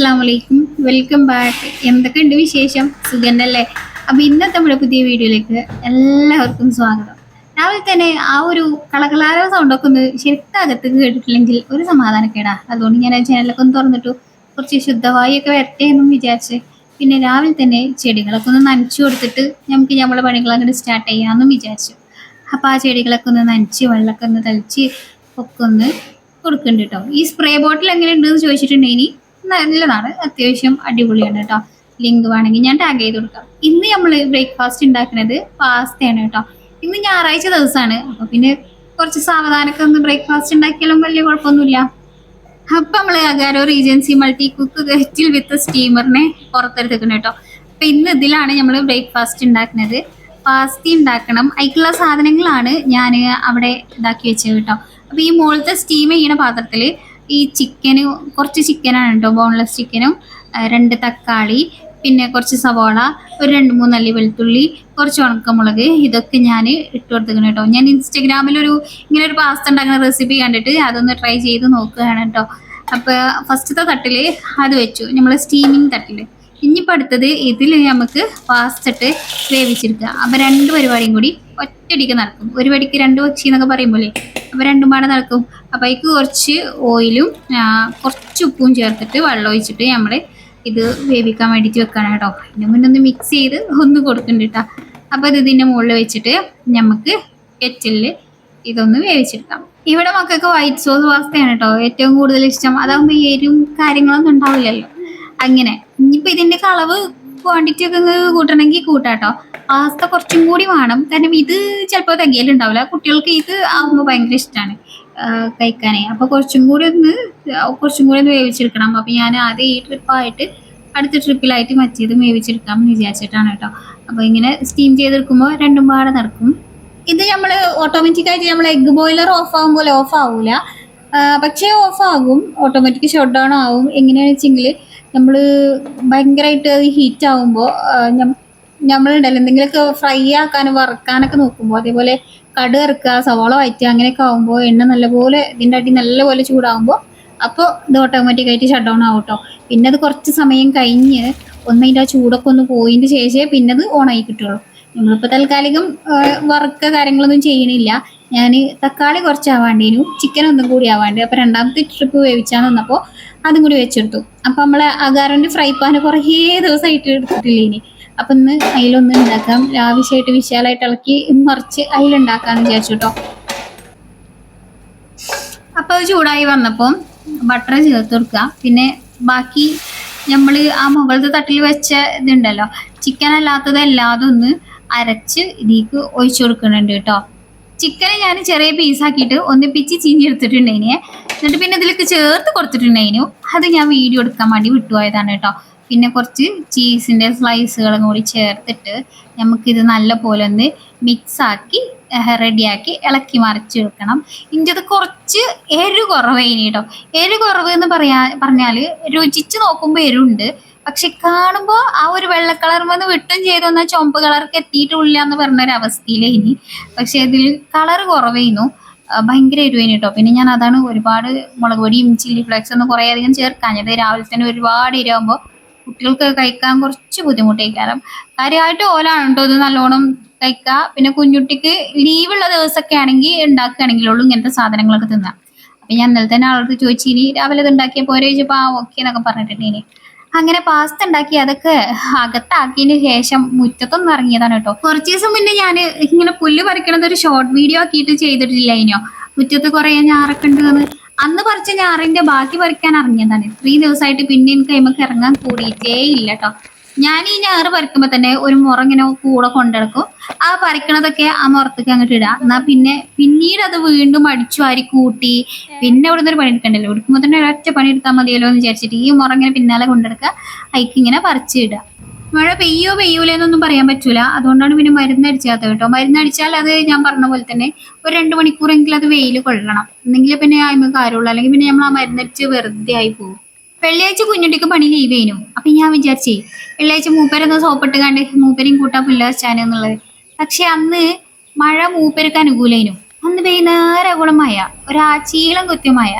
അസ്സാം വലൈക്കും, welcome back. എന്തൊക്കെയുണ്ട് വിശേഷം? സുഖന്നല്ലേ? അപ്പോൾ ഇന്നത്തെ നമ്മുടെ പുതിയ വീഡിയോയിലേക്ക് എല്ലാവർക്കും സ്വാഗതം. രാവിലെ തന്നെ ആ ഒരു കളകളാരോ സൗണ്ടൊക്കെ ഒന്ന് ശരിക്കും അകത്തേക്ക് കേട്ടിട്ടില്ലെങ്കിൽ ഒരു സമാധാനക്കേടാ. അതുകൊണ്ട് ഞാൻ ആ ചാനലൊക്കെ ഒന്ന് തുറന്നിട്ടു കുറച്ച് ശുദ്ധവായൊക്കെ വരട്ടെ എന്നും വിചാരിച്ച് പിന്നെ രാവിലെ തന്നെ ചെടികളൊക്കെ ഒന്ന് നനച്ചു കൊടുത്തിട്ട് നമുക്ക് നമ്മളെ പണികളങ്ങോട്ട് സ്റ്റാർട്ട് ചെയ്യാമെന്നും വിചാരിച്ചു. അപ്പോൾ ആ ചെടികളൊക്കെ ഒന്ന് നനച്ച് വെള്ളമൊക്കെ ഒന്ന് തളിച്ച് ഒക്കെ ഒന്ന് കൊടുക്കുന്നുണ്ട് കേട്ടോ. ഈ സ്പ്രേ ബോട്ടിൽ എങ്ങനെയുണ്ടെന്ന് ചോദിച്ചിട്ടുണ്ടെങ്കിൽ നല്ലതാണ്, അത്യാവശ്യം അടിപൊളിയാണ് കേട്ടോ. ലിങ്ക് വേണമെങ്കിൽ ഞാൻ ടാഗ് ചെയ്ത് കൊടുക്കാം. ഇന്ന് നമ്മൾ ബ്രേക്ക്ഫാസ്റ്റ് ഉണ്ടാക്കുന്നത് പാസ്തയാണ് കേട്ടോ. ഇന്ന് ഞായറാഴ്ച ദിവസമാണ്, അപ്പോൾ പിന്നെ കുറച്ച് സാവധാനമൊക്കെ ഒന്ന് ബ്രേക്ക്ഫാസ്റ്റ് ഉണ്ടാക്കിയാലും വലിയ കുഴപ്പമൊന്നുമില്ല. അപ്പം നമ്മൾ Agaro Regency multi cook kettle with സ്റ്റീമറിനെ പുറത്തെടുത്തേക്കണം കേട്ടോ. അപ്പം ഇന്ന് ഇതിലാണ് നമ്മൾ ബ്രേക്ക്ഫാസ്റ്റ് ഉണ്ടാക്കുന്നത്. പാസ്ത ഉണ്ടാക്കണം, അതിക്കുള്ള സാധനങ്ങളാണ് ഞാൻ അവിടെ ഇതാക്കി വെച്ചത് കേട്ടോ. അപ്പോൾ ഈ മുകളിലത്തെ സ്റ്റീം ചെയ്യുന്ന പാത്രത്തിൽ ഈ ചിക്കന്, കുറച്ച് ചിക്കനാണ് കേട്ടോ, ബോൺലെസ് ചിക്കനും 2 തക്കാളി, പിന്നെ കുറച്ച് സവാള, ഒരു 2-3 അല്ലി വെളുത്തുള്ളി, കുറച്ച് ഉണക്കമുളക്, ഇതൊക്കെ ഞാൻ ഇട്ട് കൊടുത്തിരിക്കണം കേട്ടോ. ഞാൻ ഇൻസ്റ്റഗ്രാമിലൊരു ഇങ്ങനെ ഒരു പാസ്ത ഉണ്ടാക്കുന്ന റെസിപ്പി കണ്ടിട്ട് അതൊന്ന് ട്രൈ ചെയ്ത് നോക്കുകയാണ് കേട്ടോ. അപ്പോൾ ഫസ്റ്റത്തെ തട്ടിൽ അത് വെച്ചു, നമ്മൾ സ്റ്റീമിങ് തട്ടിൽ. ഇനിയിപ്പോൾ അടുത്തത് ഇതിൽ നമുക്ക് പാസ്ത ഇട്ട് വേവിച്ചെടുക്കുക. അപ്പോൾ 2 പരിപാടിയും കൂടി ഒറ്റയടിക്ക് നടക്കും. ഒരു വടിക്ക് 2 പക്ഷി എന്നൊക്കെ പറയുമ്പോഴേ, അപ്പോൾ 2 പാടെ നടക്കും. അപ്പോൾ അതിക്ക് കുറച്ച് ഓയിലും കുറച്ച് ഉപ്പും ചേർത്തിട്ട് വെള്ളം ഒഴിച്ചിട്ട് നമ്മൾ ഇത് വേവിക്കാൻ വേണ്ടിയിട്ട് വെക്കണം കേട്ടോ. അതിന് മുന്നേ ഒന്ന് മിക്സ് ചെയ്ത് ഒന്ന് കൊടുക്കുന്നുണ്ട് കേട്ടോ. അപ്പോൾ ഇത് ഇതിൻ്റെ മുകളിൽ വെച്ചിട്ട് നമുക്ക് കെറ്റിലിൽ ഇതൊന്ന് വേവിച്ചെടുക്കാം. ഇവിടെ മക്കൾക്ക് വൈറ്റ് സോസ് പാസ്തയാണ് കേട്ടോ ഏറ്റവും കൂടുതൽ ഇഷ്ടം. അതാകുമ്പോൾ എരിവും കാര്യങ്ങളൊന്നും ഉണ്ടാവില്ലല്ലോ. അങ്ങനെ ഇനിയിപ്പോൾ ഇതിൻ്റെ അളവ് ക്വാണ്ടിറ്റി ഒക്കെ കൂട്ടണമെങ്കിൽ കൂട്ടാട്ടോ. പാസ്ത കുറച്ചും കൂടി വേണം, കാരണം ഇത് ചിലപ്പോൾ തികയിലുണ്ടാവില്ല. കുട്ടികൾക്ക് ഇത് ആകുമ്പോൾ ഭയങ്കര ഇഷ്ടമാണ് കഴിക്കാനേ. അപ്പോൾ കുറച്ചും കൂടി ഒന്ന് വേവിച്ചെടുക്കണം. അപ്പോൾ ഞാൻ ആദ്യം ഈ ട്രിപ്പായിട്ട് അടുത്ത ട്രിപ്പിലായിട്ട് മറ്റേത് വേവിച്ചെടുക്കാമെന്ന് വിചാരിച്ചിട്ടാണ് കേട്ടോ. അപ്പോൾ ഇങ്ങനെ സ്റ്റീം ചെയ്തെടുക്കുമ്പോൾ 2 പാടെ നടക്കും. ഇത് നമ്മൾ ഓട്ടോമാറ്റിക്കായിട്ട് നമ്മൾ എഗ്ഗ് ബോയിലർ ഓഫ് ആകുമ്പോൾ ഓഫ് ആവില്ല, പക്ഷേ ഓഫ് ആകും, ഓട്ടോമാറ്റിക് ഷട്ട് ഡൗൺ ആവും. എങ്ങനെയാണെന്ന് വെച്ചെങ്കിൽ നമ്മൾ ഭയങ്കരമായിട്ട് അത് ഹീറ്റ് ആകുമ്പോൾ നമ്മളുണ്ടല്ലോ എന്തെങ്കിലുമൊക്കെ ഫ്രൈ ആക്കാനും വറുക്കാനൊക്കെ നോക്കുമ്പോൾ, അതേപോലെ കടുക് ഇറക്കുക, സവാള വഴറ്റുക, അങ്ങനെയൊക്കെ ആകുമ്പോൾ എണ്ണ നല്ലപോലെ ഇതിൻ്റെ അടി നല്ലപോലെ ചൂടാകുമ്പോൾ അപ്പോൾ ഇത് ഓട്ടോമാറ്റിക്കായിട്ട് ഷട്ട് ഡൗൺ ആവും കേട്ടോ. പിന്നെ അത് കുറച്ച് സമയം കഴിഞ്ഞ് അതിൻ്റെ ആ ചൂടൊക്കെ ഒന്ന് പോയതിൻ്റെ ശേഷമേ പിന്നെ അത് ഓണായി കിട്ടുള്ളൂ. നമ്മളിപ്പോൾ തൽക്കാലികം വറുക്ക കാര്യങ്ങളൊന്നും ചെയ്യണില്ല. ഞാൻ തക്കാളി കുറച്ച് ആവാണ്ടേനു, ചിക്കൻ ഒന്നും കൂടി ആവാണ്ട്. അപ്പോൾ 2ാമത്തെ ട്രിപ്പ് വേവിച്ചാൽ നിന്നപ്പോൾ അതും കൂടി വെച്ചെടുത്തു. അപ്പോൾ നമ്മൾ അഗാരോൻ്റെ ഫ്രൈ പാന് കുറേ ദിവസമായിട്ട് എടുത്തിട്ടില്ല ഇനി. അപ്പം ഇന്ന് അതിലൊന്നും ഉണ്ടാക്കാം, ആവശ്യമായിട്ട് വിശാലമായിട്ട് ഇളക്കി മറിച്ച് അതിലുണ്ടാക്കാമെന്ന് വിചാരിച്ചു കേട്ടോ. അപ്പോൾ അത് ചൂടായി വന്നപ്പോൾ ബട്ടർ ചേർത്ത് കൊടുക്കുക. പിന്നെ ബാക്കി നമ്മൾ ആ മുകളിലത്തെ തട്ടിൽ വെച്ച ഇതുണ്ടല്ലോ, ചിക്കൻ അല്ലാത്തതെല്ലാതും ഒന്ന് അരച്ച് ഇതിലേക്ക് ഒഴിച്ചു കൊടുക്കുന്നുണ്ട് കേട്ടോ. ചിക്കനെ ഞാൻ ചെറിയ പീസാക്കിയിട്ട് ഒന്നിപ്പിച്ച് ചീഞ്ഞെടുത്തിട്ടുണ്ടായിനെ, എന്നിട്ട് പിന്നെ ഇതിലേക്ക് ചേർത്ത് കൊടുത്തിട്ടുണ്ടായിരുന്നു. അത് ഞാൻ വീഡിയോ എടുക്കാൻ വേണ്ടി വിട്ടുപോയതാണ് കേട്ടോ. പിന്നെ കുറച്ച് ചീസിൻ്റെ സ്ലൈസുകളും കൂടി ചേർത്തിട്ട് നമുക്കിത് നല്ല പോലെ ഒന്ന് മിക്സാക്കി റെഡിയാക്കി ഇളക്കി മറിച്ചെടുക്കണം. ഇതിൻ്റെ അത് കുറച്ച് എരിവ് കുറവേനി കേട്ടോ. എരിവ് കുറവ് എന്ന് പറഞ്ഞാൽ രുചിച്ച് നോക്കുമ്പോൾ എരിവുണ്ട്, പക്ഷെ കാണുമ്പോൾ ആ ഒരു വെള്ള കളർ വന്ന് വിട്ടും ചെയ്ത് വന്നാൽ ചുവപ്പ് കളർക്ക് എത്തിയിട്ടില്ല എന്ന് പറഞ്ഞൊരവസ്ഥയിലേനി. പക്ഷെ ഇതിൽ കളർ കുറവേന്നു, ഭയങ്കര എരിവേനി കേട്ടോ. പിന്നെ ഞാൻ അതാണ് ഒരുപാട് മുളക് പൊടിയും ചില്ലി ഫ്ലേക്സ് ഒന്നും കുറേ അധികം ചേർക്കാഞ്ഞത്. രാവിലെ തന്നെ ഒരുപാട് എരിവാകുമ്പോൾ കുട്ടികൾക്ക് കഴിക്കാൻ കുറച്ച് ബുദ്ധിമുട്ടായിരിക്കും. കാര്യമായിട്ട് ഓലാണ് കേട്ടോ ഇത് നല്ലോണം കഴിക്കുക. പിന്നെ കുഞ്ഞുട്ടിക്ക് ലീവുള്ള ദിവസമൊക്കെ ആണെങ്കിൽ ഉണ്ടാക്കുകയാണെങ്കിലുള്ളൂ ഇങ്ങനത്തെ സാധനങ്ങളൊക്കെ തിന്നാം. അപ്പം ഞാൻ ഇന്നലെ തന്നെ ആൾക്ക് ചോദിച്ചു, ഇനി രാവിലെ ഇത് ഉണ്ടാക്കിയ പോരെ ചോദിച്ചപ്പോൾ ഓക്കെ എന്നൊക്കെ പറഞ്ഞിട്ടുണ്ടെങ്കിൽ അങ്ങനെ പാസ്ത ഉണ്ടാക്കി അതൊക്കെ അകത്താക്കിയതിന് ശേഷം മുറ്റത്തൊന്നും ഇറങ്ങിയതാണ് കേട്ടോ. കുറച്ച് ദിവസം മുന്നേ ഞാൻ ഇങ്ങനെ പുല്ല് പറിക്കണത് ഒരു ഷോർട്ട് വീഡിയോ ആക്കിയിട്ട് ചെയ്തിട്ടില്ല. ഇനിയോ മുറ്റത്ത് കുറേ ഞാറൊക്കെ ഉണ്ടെന്ന് അന്ന് പറിച്ച ഞാറിന്റെ ബാക്കി പറിക്കാൻ ഇറങ്ങിയതാണ്. 3 ദിവസമായിട്ട് പിന്നെ എനിക്ക് കൈമക്ക് ഇറങ്ങാൻ കൂടിയിട്ടേ ഇല്ല കേട്ടോ. ഞാൻ ഈ ഞാറ് പറിക്കുമ്പോൾ തന്നെ ഒരു മുറ ഇങ്ങനെ കൂടെ കൊണ്ടെടുക്കും. ആ പറിക്കണതൊക്കെ ആ മുറത്തേക്ക് അങ്ങോട്ട് ഇടുക. എന്നാൽ പിന്നീട് അത് വീണ്ടും അടിച്ചു വാരി കൂട്ടി പിന്നെ ഇവിടെ നിന്നൊരു പണി എടുക്കണ്ടല്ലോ, എടുക്കുമ്പോൾ തന്നെ ഒരൊറ്റ പണി എടുത്താൽ മതിയല്ലോ എന്ന് വിചാരിച്ചിട്ട് ഈ മുറ ഇങ്ങനെ പിന്നാലെ കൊണ്ടെടുക്കുക, അതിക്കിങ്ങനെ പറിച്ചിടുക. മഴ പെയ്യൂലെന്നൊന്നും പറയാൻ പറ്റൂല, അതുകൊണ്ടാണ് പിന്നെ മരുന്നടിച്ചാത്തത് കേട്ടോ. മരുന്നടിച്ചാൽ അത് ഞാൻ പറഞ്ഞ പോലെ തന്നെ ഒരു 2 മണിക്കൂറെങ്കിലും അത് വെയിൽ കൊള്ളണം, എന്നെങ്കിൽ പിന്നെ അതിന് കാര്യമുള്ളൂ. അല്ലെങ്കിൽ പിന്നെ നമ്മൾ ആ മരുന്നടിച്ച് വെറുതെ ആയി പോകും. വെള്ളിയാഴ്ച കുഞ്ഞുട്ടിക്ക് പണി ലീവ് ചെയ്യുന്നു. അപ്പം ഞാൻ വിചാരിച്ചേ വെള്ളിയാഴ്ച മൂപ്പരൊന്ന് സോപ്പിട്ട് കണ്ട് മൂപ്പരെയും കൂട്ടാൻ പുല്ല വെച്ചാനെന്നുള്ളത്. പക്ഷെ അന്ന് മഴ മൂപ്പർക്ക് അനുകൂലേനു. അന്ന് വൈകുന്നേരം മഴ, ഒരാഴ്ചീളം കുത്തിയ മഴ.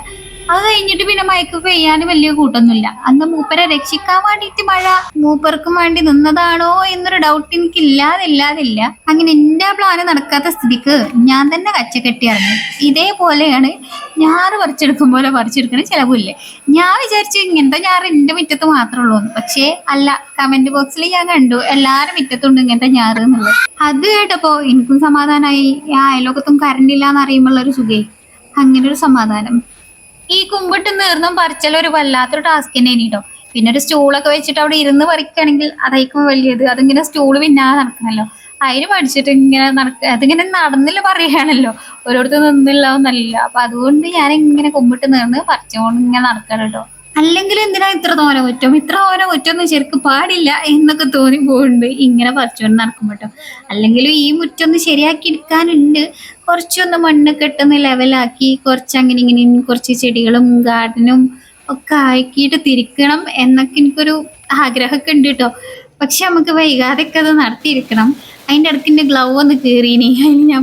അത് കഴിഞ്ഞിട്ട് പിന്നെ മയക്ക് പെയ്യാൻ വലിയ കൂട്ടൊന്നുമില്ല. അന്ന് മൂപ്പരെ രക്ഷിക്കാൻ വേണ്ടിയിട്ട് മഴ മൂപ്പർക്കും വേണ്ടി നിന്നതാണോ എന്നൊരു ഡൗട്ട് എനിക്ക് ഇല്ലാതില്ല. അങ്ങനെ എന്റെ പ്ലാന് നടക്കാത്ത സ്ഥിതിക്ക് ഞാൻ തന്നെ കച്ചകെട്ടി ഇറങ്ങി. ഇതേപോലെയാണ് ഞാറ് പറിച്ചെടുക്കും പോലെ പറിച്ചെടുക്കണ ചില പുല്ല്. ഞാൻ വിചാരിച്ചു ഇങ്ങനത്തെ ഞാറ് എന്റെ മുറ്റത്ത് മാത്രമേ ഉള്ളൂ. പക്ഷേ അല്ല, കമന്റ് ബോക്സിൽ ഞാൻ കണ്ടു എല്ലാരും മുറ്റത്തുണ്ട് ഇങ്ങനത്തെ ഞാറ് എന്നുള്ളത്. അത് കേട്ടപ്പോ എനിക്കും സമാധാനമായി. ആ അയലോക്കത്തും കറണ്ട് ഇല്ല എന്ന് അറിയുമ്പോൾ ഒരു സുഖേ, അങ്ങനെ ഒരു സമാധാനം. ഈ കുമ്പിട്ട് നീർന്നും പറിച്ചൽ ഒരു വല്ലാത്തൊരു ടാസ്ക് തന്നെ കേട്ടോ. പിന്നെ ഒരു സ്റ്റൂളൊക്കെ വെച്ചിട്ട് അവിടെ ഇരുന്ന് പറിക്കുകയാണെങ്കിൽ അതായിരിക്കും വലിയത്. അതിങ്ങനെ സ്റ്റൂള് പിന്നാലെ നടക്കണല്ലോ, അതിന് പഠിച്ചിട്ട് ഇങ്ങനെ അതിങ്ങനെ നടന്നില്ല പറയുകയാണല്ലോ, ഓരോരുത്തർ നിന്നില്ലാന്നല്ല. അപ്പൊ അതുകൊണ്ട് ഞാൻ ഇങ്ങനെ കുമ്പിട്ട് നീർന്ന് പറിച്ചുകൊണ്ട് ഇങ്ങനെ നടക്കണം കേട്ടോ. അല്ലെങ്കിൽ എന്തിനാ ഇത്ര തോനെ മുറ്റൊന്നും ശരിക്കും പാടില്ല എന്നൊക്കെ തോന്നി പോകുന്നുണ്ട് ഇങ്ങനെ പറിച്ചുകൊണ്ട് നടക്കുമ്പോട്ടോ. അല്ലെങ്കിലും ഈ മുറ്റൊന്ന് ശരിയാക്കി എടുക്കാനുണ്ട്. കുറച്ചൊന്ന് മണ്ണൊക്കെ ഇട്ടൊന്ന് ലെവലാക്കി കുറച്ച് അങ്ങനെ ഇങ്ങനെ കുറച്ച് ചെടികളും ഗാർഡനും ഒക്കെ ആക്കിയിട്ട് തിരിക്കണം എന്നൊക്കെ എനിക്കൊരു ആഗ്രഹമൊക്കെ ഉണ്ട് കേട്ടോ. പക്ഷെ നമുക്ക് വൈകാതെയൊക്കെ അത് നടത്തിയിരിക്കണം. അതിൻ്റെ ഇടയ്ക്ക് എൻ്റെ ഗ്ലൗ ഒന്ന് കീറിയിനി, അതിന് ഞാൻ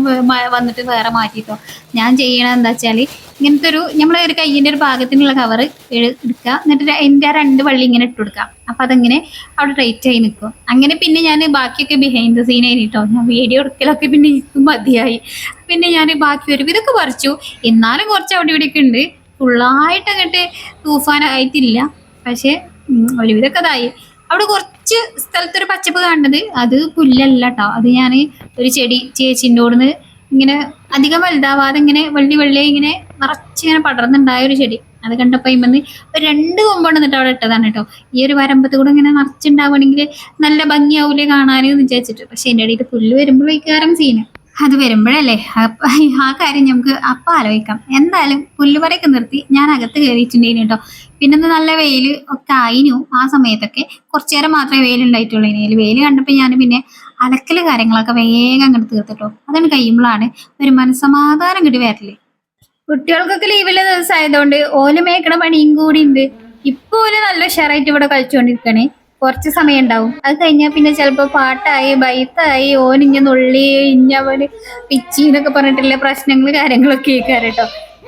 വന്നിട്ട് വേറെ മാറ്റിട്ടോ. ഞാൻ ചെയ്യണത് എന്താ വെച്ചാൽ ഇങ്ങനത്തെ ഒരു നമ്മളെ ഒരു കയ്യിൻ്റെ ഒരു പാകത്തിനുള്ള കവർ എടുക്കുക, എന്നിട്ട് എൻ്റെ ആ 2 വള്ളി ഇങ്ങനെ ഇട്ട് കൊടുക്കാം. അപ്പം അതങ്ങനെ അവിടെ ടൈറ്റ് ആയി നിൽക്കും. അങ്ങനെ പിന്നെ ഞാൻ ബാക്കിയൊക്കെ ബിഹൈൻഡ് ദ സീൻ ആയിട്ടോ. ഞാൻ വീഡിയോ എടുക്കലൊക്കെ പിന്നെ എനിക്ക് മതിയായി. പിന്നെ ഞാൻ ബാക്കി ഒരു ഇതൊക്കെ പറിച്ചു. എന്നാലും കുറച്ച് അവിടെ ഇവിടെയൊക്കെ ഉണ്ട്. ഫുള്ളായിട്ട് അങ്ങോട്ട് തൂഫാനായിട്ടില്ല, പക്ഷേ ഒരുവിധമൊക്കെ ഇതായി. അവിടെ കുറച്ച് സ്ഥലത്തൊരു പച്ചപ്പ് കാണുന്നത് അത് പുല്ലല്ല കേട്ടോ. അത് ഞാൻ ഒരു ചെടി ചേച്ചിൻ്റെ ഓടുന്ന് ഇങ്ങനെ അധികം വലുതാവാതെ ഇങ്ങനെ വെള്ളി ഇങ്ങനെ നിറച്ചിങ്ങനെ പടർന്നുണ്ടായ ഒരു ചെടി, അത് കണ്ടപ്പോൾ ഇമ്മന്ന് ഒരു 2 കൊമ്പ് എന്നിട്ട് അവിടെ ഇട്ടതാണ് കേട്ടോ. ഈ ഒരു വരമ്പത്ത് കൂടെ ഇങ്ങനെ നിറച്ചുണ്ടാവുകയാണെങ്കിൽ നല്ല ഭംഗിയാവൂലേ കാണാനെന്ന് വിചാരിച്ചിട്ട്. പക്ഷെ എൻ്റെ ഇടയിൽ പുല്ല് വരുമ്പോഴേക്കാരം സീന്. അത് വരുമ്പോഴല്ലേ ആ കാര്യം നമുക്ക് അപ്പം ആലോചിക്കാം. എന്തായാലും പുല്ലുപറയൊക്കെ നിർത്തി ഞാൻ അകത്ത് കയറിയിട്ടുണ്ടായിരുന്നു കേട്ടോ. പിന്നെ നല്ല വെയിൽ ഒക്കെ ആയിനു. ആ സമയത്തൊക്കെ കുറച്ചു നേരം മാത്രമേ വെയിലുണ്ടായിട്ടുള്ളൂ. ഇനി വെയിൽ കണ്ടപ്പോൾ ഞാൻ പിന്നെ അലക്കല് കാര്യങ്ങളൊക്കെ വേഗം അങ്ങോട്ട് തീർത്തിട്ടോ. അതാണ് കഴിയുമ്പോഴാണ് ഒരു മനസ്സമാധാനം കിട്ടി വരല്. കുട്ടികൾക്കൊക്കെ ലീവിലെ ദിവസമായതുകൊണ്ട് ഓല് മേക്കണ പണിയും കൂടി ഉണ്ട്. ഇപ്പൊ ഓല് നല്ല ഉഷാറായിട്ട് ഇവിടെ കളിച്ചുകൊണ്ടിരിക്കണേ. കുറച്ച് സമയം ഉണ്ടാവും. അത് കഴിഞ്ഞാൽ പിന്നെ ചിലപ്പോ പാട്ടായി ബൈത്തായി ഓനിഞ്ഞ നുള്ളി ഇഞ്ഞവന് പിച്ചി എന്നൊക്കെ പറഞ്ഞിട്ടുള്ള പ്രശ്നങ്ങൾ കാര്യങ്ങളൊക്കെ കേൾക്കാറ്.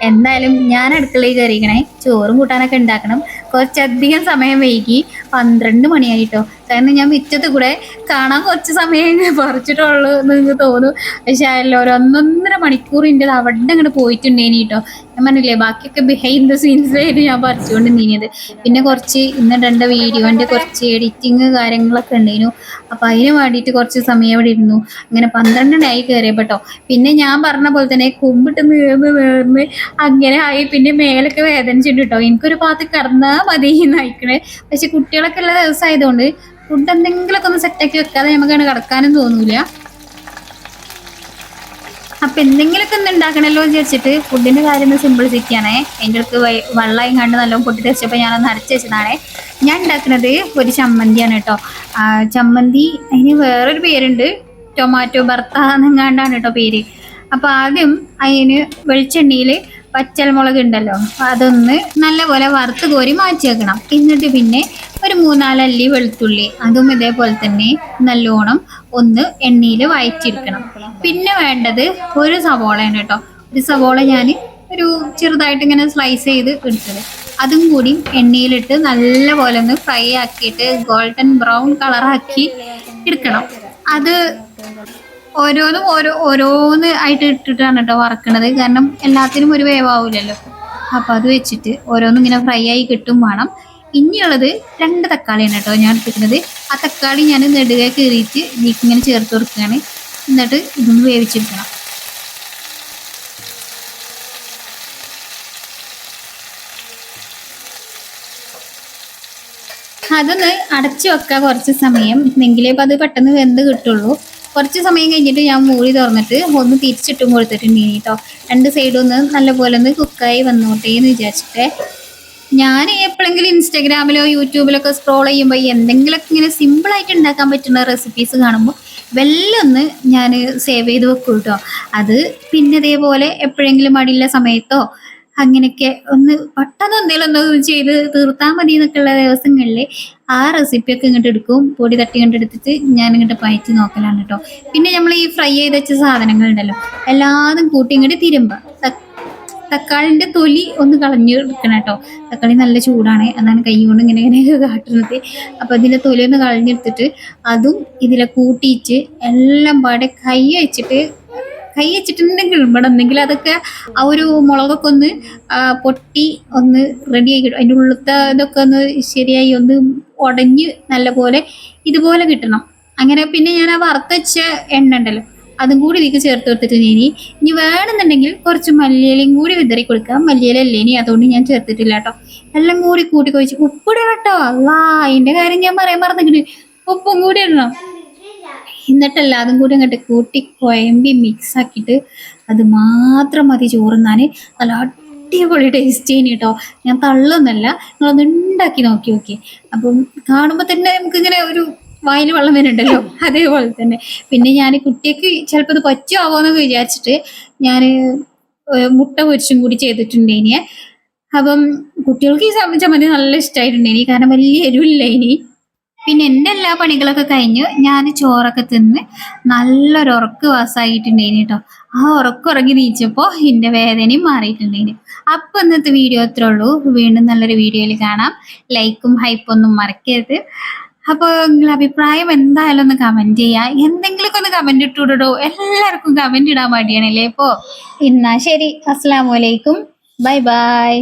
എന്തായാലും ഞാൻ അടുക്കളയിൽ കയറിക്കണേ. ചോറും കൂട്ടാനൊക്കെ ഉണ്ടാക്കണം. കുറച്ചധികം സമയം വൈകി 12 മണിയായിട്ടോ. കാരണം ഞാൻ മുറ്റത്ത് കൂടെ കാണാൻ കുറച്ച് സമയം പറിച്ചിട്ടുള്ളൂ എന്ന് നിങ്ങൾക്ക് തോന്നും. പക്ഷെ അല്ല, ഒരു 1.5 മണിക്കൂറിൻ്റെ അവിടെ അങ്ങോട്ട് പോയിട്ടുണ്ടേനി കേട്ടോ. ഞാൻ പറഞ്ഞില്ലേ ബാക്കിയൊക്കെ ബിഹൈൻഡ് ദ സീൻസിലായിട്ട് ഞാൻ പറിച്ചുകൊണ്ട് നീങ്ങിയത്. പിന്നെ കുറച്ച് ഇന്നിടേണ്ട വീഡിയോൻ്റെ കുറച്ച് എഡിറ്റിങ് കാര്യങ്ങളൊക്കെ ഉണ്ടായിരുന്നു. അപ്പം അതിന് വേണ്ടിയിട്ട് കുറച്ച് സമയം അവിടെ ഇരുന്നു. അങ്ങനെ 12 കയറിയപ്പെട്ടോ. പിന്നെ ഞാൻ പറഞ്ഞ പോലെ തന്നെ കുമ്പിട്ട് നേർന്ന് അങ്ങനെ ആയി. പിന്നെ മേലൊക്കെ വേദനിച്ചിട്ടുണ്ട് കേട്ടോ. എനിക്കൊരു ഭാഗത്ത് കിടന്നാൽ മതി നയിക്കണേ. പക്ഷെ കുട്ടികളൊക്കെ ഉള്ള ദിവസമായതുകൊണ്ട് ഫുഡ് എന്തെങ്കിലുമൊക്കെ ഒന്ന് സെറ്റാക്കി വെക്കാതെ നമുക്കങ്ങനെ കിടക്കാനും തോന്നൂല. അപ്പൊ എന്തെങ്കിലുമൊക്കെ ഒന്ന് ഉണ്ടാക്കണല്ലോ വിചാരിച്ചിട്ട് ഫുഡിന്റെ കാര്യം ഒന്ന് സിമ്പിളിച്ചിരിക്കുകയാണേ. അതിൻ്റെ അടുത്ത് വെള്ളം കണ്ട് നല്ലോണം പൊട്ടി തെറിച്ചപ്പോൾ ഞാനൊന്ന് അരച്ച് വെച്ചതാണേ. ഞാൻ ഉണ്ടാക്കുന്നത് ഒരു ചമ്മന്തിയാണ് കേട്ടോ. ചമ്മന്തി അതിന് വേറൊരു പേരുണ്ട്, ടൊമാറ്റോ ഭർത്ത എന്നെങ്ങാണ്ടാണ് കേട്ടോ പേര്. അപ്പൊ ആദ്യം അതിന് വെളിച്ചെണ്ണയിൽ പച്ചമുളക് ഉണ്ടല്ലോ അതൊന്ന് നല്ലപോലെ വറുത്ത് കോരി മാറ്റി വെക്കണം. എന്നിട്ട് പിന്നെ ഒരു 3-4 അല്ലി വെളുത്തുള്ളി അതും ഇതേപോലെ തന്നെ നല്ലോണം ഒന്ന് എണ്ണയിൽ വഴറ്റിയെടുക്കണം. പിന്നെ വേണ്ടത് ഒരു സവോളയാണ് കേട്ടോ. ഒരു സവോള ഞാൻ ഒരു ചെറുതായിട്ട് ഇങ്ങനെ സ്ലൈസ് ചെയ്ത് എടുത്തത്, അതും കൂടി എണ്ണയിലിട്ട് നല്ലപോലെ ഒന്ന് ഫ്രൈ ആക്കിയിട്ട് ഗോൾഡൻ ബ്രൗൺ കളറാക്കി എടുക്കണം. അത് ഓരോന്ന് ആയിട്ട് ഇട്ടിട്ടാണ് കേട്ടോ വറക്കണത്. കാരണം എല്ലാത്തിനും ഒരു വേവാവൂലല്ലോ. അപ്പം അത് വെച്ചിട്ട് ഓരോന്നും ഇങ്ങനെ ഫ്രൈ ആയി കിട്ടും വേണം. ഇനിയുള്ളത് 2 തക്കാളിയാണ് കേട്ടോ ഞാൻ എടുത്തിരിക്കുന്നത്. ആ തക്കാളി ഞാൻ നെടുകെ കീറിയിട്ട് ഇതിങ്ങനെ ചേർത്ത് കൊടുക്കുകയാണ്. എന്നിട്ട് ഇതൊന്ന് വേവിച്ചെടുക്കണം. അതൊന്ന് അടച്ചു വെക്കുക കുറച്ച് സമയം, എന്നെങ്കിലേ ഇപ്പം അത് പെട്ടെന്ന് വെന്ത് കിട്ടുള്ളൂ. കുറച്ച് സമയം കഴിഞ്ഞിട്ട് ഞാൻ മൂടി തുറന്നിട്ട് ഒന്ന് തിരിച്ചിട്ടും കൊടുത്തിട്ടുണ്ട് കേട്ടോ. 2 സൈഡും ഒന്ന് നല്ലപോലെ ഒന്ന് കുക്കായി വന്നോട്ടെ എന്ന് വിചാരിച്ചിട്ട്. ഞാൻ എപ്പോഴെങ്കിലും ഇൻസ്റ്റാഗ്രാമിലോ യൂട്യൂബിലൊക്കെ സ്ക്രോൾ ചെയ്യുമ്പോൾ എന്തെങ്കിലുമൊക്കെ ഇങ്ങനെ സിമ്പിളായിട്ട് ഉണ്ടാക്കാൻ പറ്റുന്ന റെസിപ്പീസ് കാണുമ്പോൾ വെല്ലൊന്ന് ഞാൻ സേവ് ചെയ്ത് വെക്കും കേട്ടോ. അത് പിന്നെ ഇതേപോലെ എപ്പോഴെങ്കിലും മടിയുള്ള സമയത്തോ അങ്ങനെയൊക്കെ ഒന്ന് പെട്ടെന്ന് എന്തെങ്കിലും ഒന്ന് ചെയ്ത് തീർത്താൽ മതി എന്നൊക്കെയുള്ള ദിവസങ്ങളിൽ ആ റെസിപ്പിയൊക്കെ ഇങ്ങോട്ട് എടുക്കും. പൊടി തട്ടി കണ്ടെടുത്തിട്ട് ഞാൻ ഇങ്ങോട്ട് പയറ്റി നോക്കലാണ് കേട്ടോ. പിന്നെ നമ്മൾ ഈ ഫ്രൈ ചെയ്ത് വെച്ച സാധനങ്ങളുണ്ടല്ലോ എല്ലാതും കൂട്ടി ഇങ്ങോട്ട് തിരുമ്പുക. തക്കാളിന്റെ തൊലി ഒന്ന് കളഞ്ഞ് എടുക്കണം കേട്ടോ. തക്കാളി നല്ല ചൂടാണ്, അതാണ് കൈ കൊണ്ട് ഇങ്ങനെ ഇങ്ങനെ കാട്ടുന്നത്. അപ്പൊ അതിന്റെ തൊലി ഒന്ന് കളഞ്ഞെടുത്തിട്ട് അതും ഇതിലെ കൂട്ടിയിട്ട് എല്ലാം പാടെ കൈ വെച്ചിട്ടുണ്ടെങ്കിൽ ഇവിടെ എന്തെങ്കിൽ അതൊക്കെ ആ ഒരു മുളകൊക്കെ ഒന്ന് പൊട്ടി ഒന്ന് റെഡി ആക്കി അതിൻ്റെ ഉള്ളത്തെ ഇതൊക്കെ ഒന്ന് ശരിയായി ഒന്ന് ഉടഞ്ഞ് നല്ല പോലെ ഇതുപോലെ കിട്ടണം. അങ്ങനെ പിന്നെ ഞാൻ ആ വറുത്തച്ച എണ്ണ ഉണ്ടല്ലോ അതും കൂടി ഇതിലേക്ക് ചേർത്ത് കൊടുത്തിട്ട് ഇനി വേണമെന്നുണ്ടെങ്കിൽ കുറച്ച് മല്ലിയിലയും കൂടി വിതറി കൊടുക്കാം. മല്ലിയില അല്ലേ ഇനി, അതുകൊണ്ട് ഞാൻ ചേർത്തിട്ടില്ല കേട്ടോ. എല്ലാം കൂടി കൂട്ടി കൊഴിച്ച് ഉപ്പിടണം കേട്ടോ. അല്ലാ, അതിന്റെ കാര്യം ഞാൻ പറയാൻ മറന്നിട്ട് ഉപ്പും കൂടി ഇടണം. എന്നിട്ടല്ല അതും കൂടി അങ്ങോട്ട് കൂട്ടി കുഴമ്പി മിക്സ് ആക്കിയിട്ട് അത് മാത്രം മതി ചോറുന്നാൻ. നല്ല അടിപൊളി ടേസ്റ്റ് ചെയ്യുന്നു കേട്ടോ. ഞാൻ തള്ളൊന്നല്ല, നിങ്ങളൊന്ന് ഉണ്ടാക്കി നോക്കി. അപ്പം കാണുമ്പോൾ തന്നെ നമുക്കിങ്ങനെ ഒരു വായിൽ വെള്ളം വരുന്നുണ്ടല്ലോ, അതേപോലെ തന്നെ. പിന്നെ ഞാൻ കുട്ടിക്ക് ചിലപ്പോൾ ഇത് പറ്റുമോ എന്നൊക്കെ വിചാരിച്ചിട്ട് ഞാൻ മുട്ട പൊരിച്ചും കൂടി ചെയ്തിട്ടുണ്ട് ഇനി. അപ്പം കുട്ടികൾക്ക് ഈ ചമ്മന്തി നല്ല ഇഷ്ടമായിട്ടുണ്ടേനി, കാരണം വലിയ എരിവില്ല ഇനി. പിന്നെ എൻ്റെ എല്ലാ പണികളൊക്കെ കഴിഞ്ഞ് ഞാൻ ചോറൊക്കെ തിന്ന് നല്ലൊരു ഉറക്ക് വാസായിട്ടുണ്ടേനി കേട്ടോ. ആ ഉറങ്ങി നീച്ചപ്പോൾ എൻ്റെ വേദനയും മാറിയിട്ടുണ്ടേനി. അപ്പം ഇന്നത്തെ വീഡിയോ അത്രേ ഉള്ളൂ. വീണ്ടും നല്ലൊരു വീഡിയോയിൽ കാണാം. ലൈക്കും ഹൈപ്പൊന്നും മറക്കരുത്. അപ്പോൾ നിങ്ങളുടെ അഭിപ്രായം എന്തായാലും ഒന്ന് കമൻറ്റ് ചെയ്യുക. എന്തെങ്കിലുമൊക്കെ ഒന്ന് കമൻറ്റ് ഇട്ടുവിടോ. എല്ലാവർക്കും കമൻറ്റ് ഇടാൻ മടിയാണല്ലേ. ഇപ്പോൾ എന്നാ ശരി, അസ്സലാമു അലൈക്കും, ബൈ ബൈ.